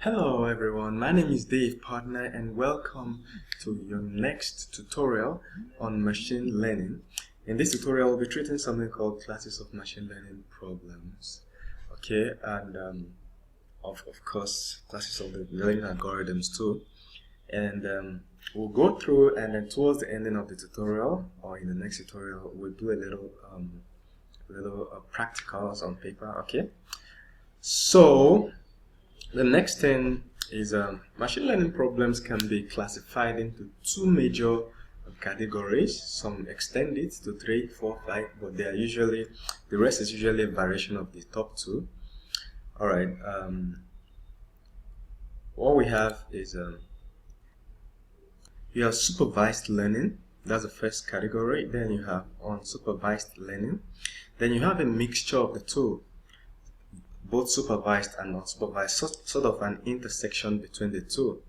Hello everyone, my name is Dave Partner and welcome to your next tutorial on machine learning. In this tutorial, we'll be treating something called classes of machine learning problems. Okay, and of course, classes of the learning algorithms too. And we'll go through, and then towards the ending of the tutorial, or in the next tutorial, we'll do a little practicals on paper. Okay, so the next thing is machine learning problems can be classified into two major categories. Some extend it to 3, 4, 5, but they are usually, the rest is usually a variation of the top two. Alright, what we have is you have supervised learning. That's the first category. Then you have unsupervised learning. Then you have a mixture of the two, both supervised and unsupervised, sort of an intersection between the two.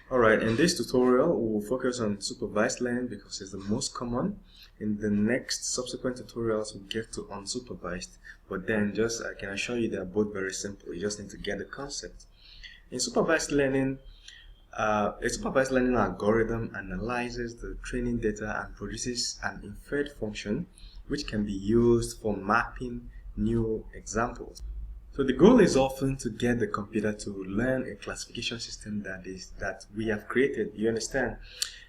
Alright, in this tutorial we will focus on supervised learning because it's the most common. In the next subsequent tutorials we'll get to unsupervised, but then just I can assure you they are both very simple. You just need to get the concept. In supervised learning, a supervised learning algorithm analyzes the training data and produces an inferred function which can be used for mapping new examples. So the goal is often to get the computer to learn a classification system that we have created, you understand,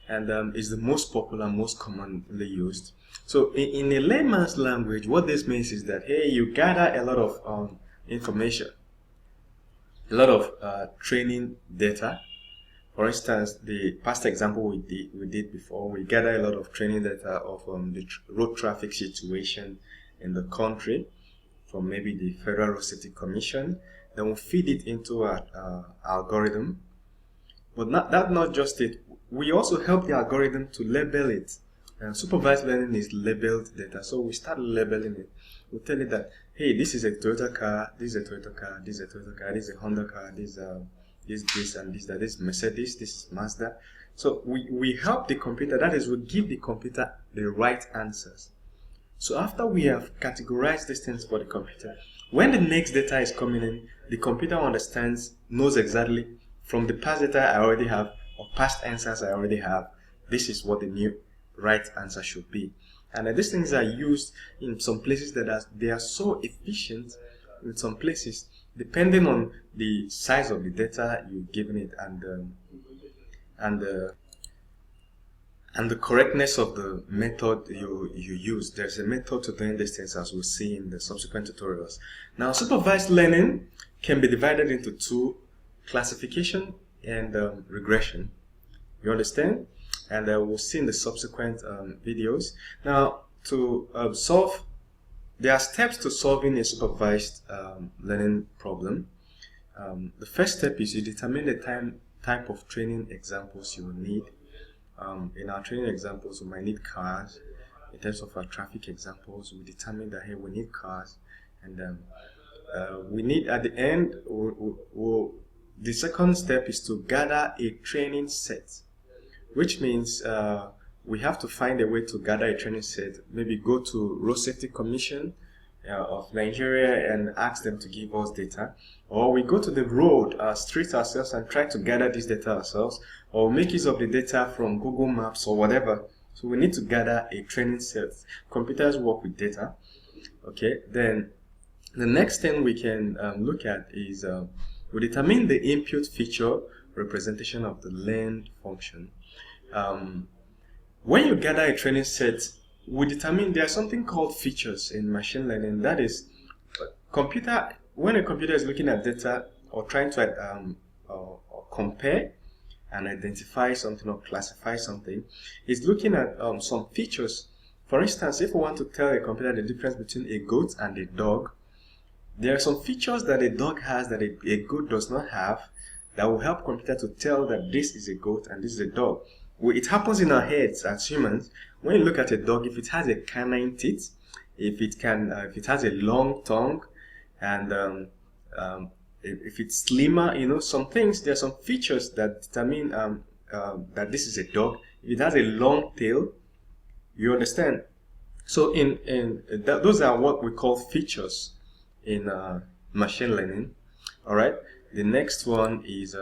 and is the most popular, most commonly used. So in a layman's language, what this means is that, hey, you gather a lot of information, a lot of training data. For instance, the past example we did before, we gather a lot of training data of the road traffic situation in the country, from maybe the Federal Road Safety Commission. Then we'll feed it into our algorithm. But not just it. We also help the algorithm to label it. And supervised learning is labeled data. So we start labeling it. We'll tell it that, hey, this is a Toyota car, this is a Toyota car, this is a Toyota car, this is a Honda car, this and this, that is Mercedes, this is Mazda. So we help the computer, that is, we give the computer the right answers. So after we have categorized these things for the computer, when the next data is coming in, the computer knows exactly from the past data I already have or past answers I already have, this is what the new right answer should be. And these things are used in some places they are so efficient, in some places, depending on the size of the data you've given it and the correctness of the method you use. There's a method to doing these things, as we'll see in the subsequent tutorials. Now, supervised learning can be divided into two: classification and regression. You understand? And we'll see in the subsequent videos. Now, to there are steps to solving a supervised learning problem. The first step is you determine the type of training examples you will need. In our training examples, we might need cars. In terms of our traffic examples, we determine that, hey, we need cars, and we need, at the end, the second step is to gather a training set, which means we have to find a way to gather a training set. Maybe go to Road Safety Commission of Nigeria and ask them to give us data, or we go to the road street ourselves and try to gather this data ourselves, or make use of the data from Google Maps or whatever. So we need to gather a training set. Computers work with data. Okay, then the next thing we can look at is we determine the input feature representation of the learned function. When you gather a training set, we determine there's something called features in machine learning. That is, when a computer is looking at data or trying to or compare and identify something or classify something, it's looking at some features. For instance, if we want to tell a computer the difference between a goat and a dog, there are some features that a dog has that a goat does not have that will help computer to tell that this is a goat and this is a dog. It happens in our heads as humans. When you look at a dog, if it has a canine teeth, if it has a long tongue, and if it's slimmer, some things, there are some features that determine that this is a dog. If it has a long tail, you understand. So those are what we call features in machine learning. All right. The next one is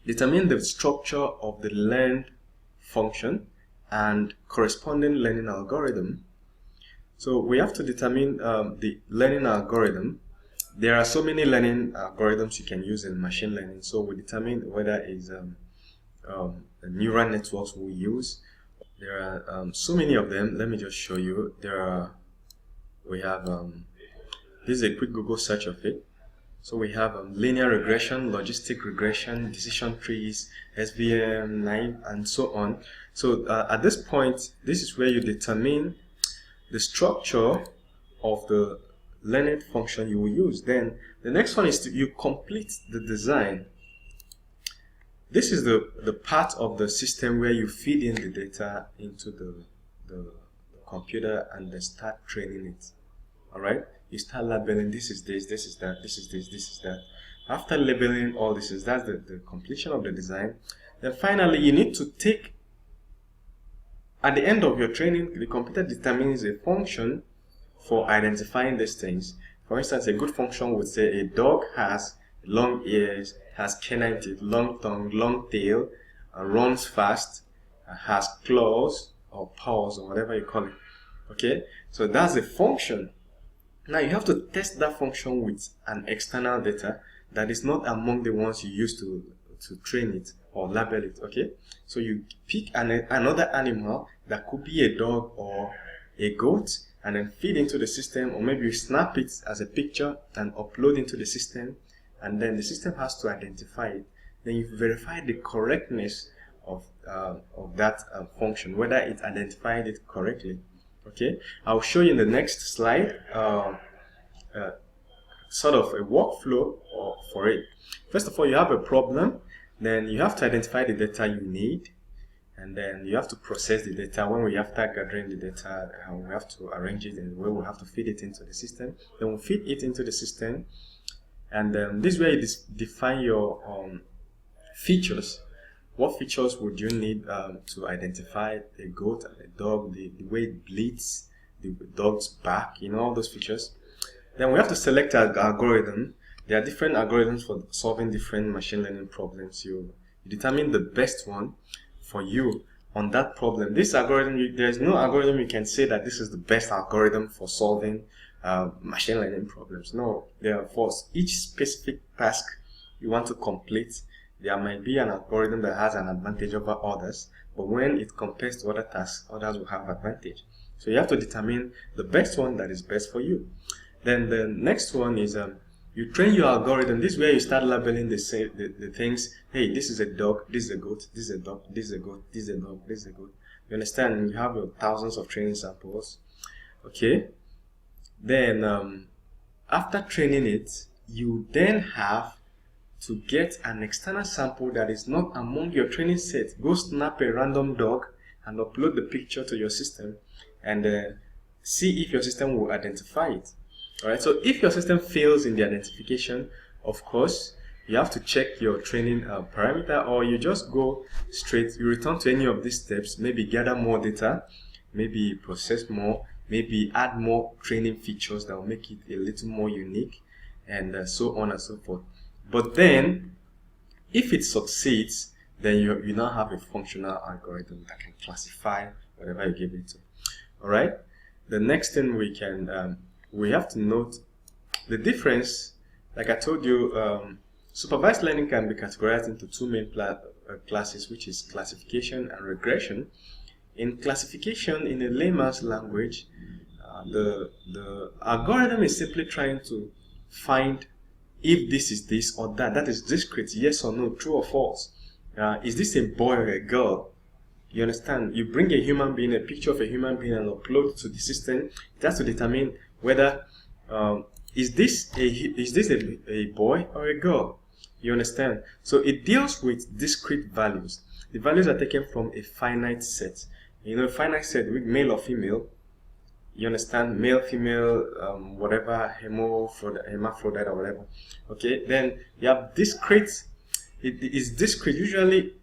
determine the structure of the learned function and corresponding learning algorithm. So we have to determine the learning algorithm. There are so many learning algorithms you can use in machine learning. So we determine whether it's neural networks we use. There are so many of them. Let me just show you. We have this is a quick Google search of it. So we have linear regression, logistic regression, decision trees, SVM, naive, and so on. So at this point, this is where you determine the structure of the learning function you will use. Then the next one is you complete the design. This is the part of the system where you feed in the data into the computer and then start training it. Alright? You start labeling, this is this, this is that, this is this, this is that. After labeling all this, that's the completion of the design. Then finally, you need to take, at the end of your training, the computer determines a function for identifying these things. For instance, a good function would say a dog has long ears, has canine teeth, long tongue, long tail, runs fast, has claws or paws or whatever you call it. Okay, so that's a function. Now you have to test that function with an external data that is not among the ones you use to train it or label it. Okay, so you pick another animal that could be a dog or a goat and then feed into the system, or maybe you snap it as a picture and upload into the system, and then the system has to identify it. Then you verify the correctness of that function, whether it identified it correctly. Okay, I'll show you in the next slide sort of a workflow for it. First of all, you have a problem, then you have to identify the data you need, and then you have to process the data. When we after gathering the data, we have to arrange it in the way we have to feed it into the system. Then we'll feed it into the system, and this way you define your features. What features would you need to identify a goat and a dog, the way it bleeds, the dog's back, all those features. Then we have to select an algorithm. There are different algorithms for solving different machine learning problems. You determine the best one for you on that problem. This algorithm, there's no algorithm you can say that this is the best algorithm for solving machine learning problems. No, for each specific task you want to complete, there might be an algorithm that has an advantage over others, but when it compares to other tasks, others will have advantage. So you have to determine the best one that is best for you. Then the next one is you train your algorithm. This is where you start labeling the things. Hey, this is a dog, this is a goat, this is a dog, this is a goat, this is a dog, this is a goat. You understand? You have your thousands of training samples. Okay. Then after training it, you then have to get an external sample that is not among your training set. Go snap a random dog and upload the picture to your system and see if your system will identify it. Alright, so if your system fails in the identification, of course, you have to check your training parameter, or you just go straight, you return to any of these steps, maybe gather more data, maybe process more, maybe add more training features that will make it a little more unique, and so on and so forth. But then, if it succeeds, then you now have a functional algorithm that can classify whatever you give it to. Alright, the next thing we have to note the difference. Like I told you, supervised learning can be categorized into two main classes, which is classification and regression. In classification, in a layman's language, the algorithm is simply trying to find if this is this or that. That is discrete, yes or no, true or false. Is this a boy or a girl? You understand? You bring a human being, a picture of a human being, and upload it to the system. It has to determine whether is this a boy or a girl. You understand? So it deals with discrete values. The values are taken from a finite set. Finite set with male or female. You understand? Male, female, whatever, hermaphrodite or whatever. Okay, then you have discrete. It is discrete, usually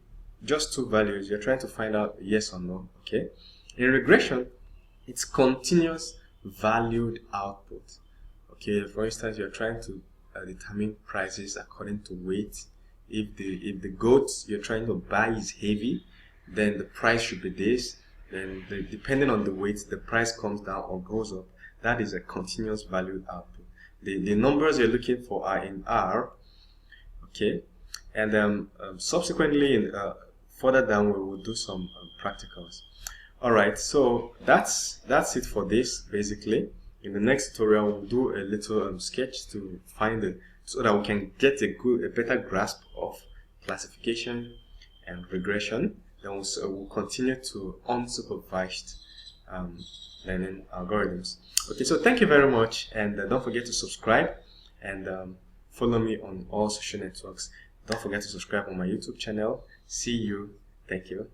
just two values. You're trying to find out yes or no. Okay. In regression, it's continuous valued output. Okay, for instance, you're trying to determine prices according to weight. If the goat you're trying to buy is heavy, then the price should be this. Then depending on the weight, the price comes down or goes up. That is a continuous valued output. The numbers you're looking for are in R, okay, and subsequently further down we will do some practicals. All right, so that's it for this. Basically, in the next tutorial we'll do a little sketch to find it, so that we can get a better grasp of classification and regression. Then we'll continue to unsupervised learning algorithms. Okay, so thank you very much, and don't forget to subscribe and follow me on all social networks. Don't forget to subscribe on my YouTube channel. See you. Thank you.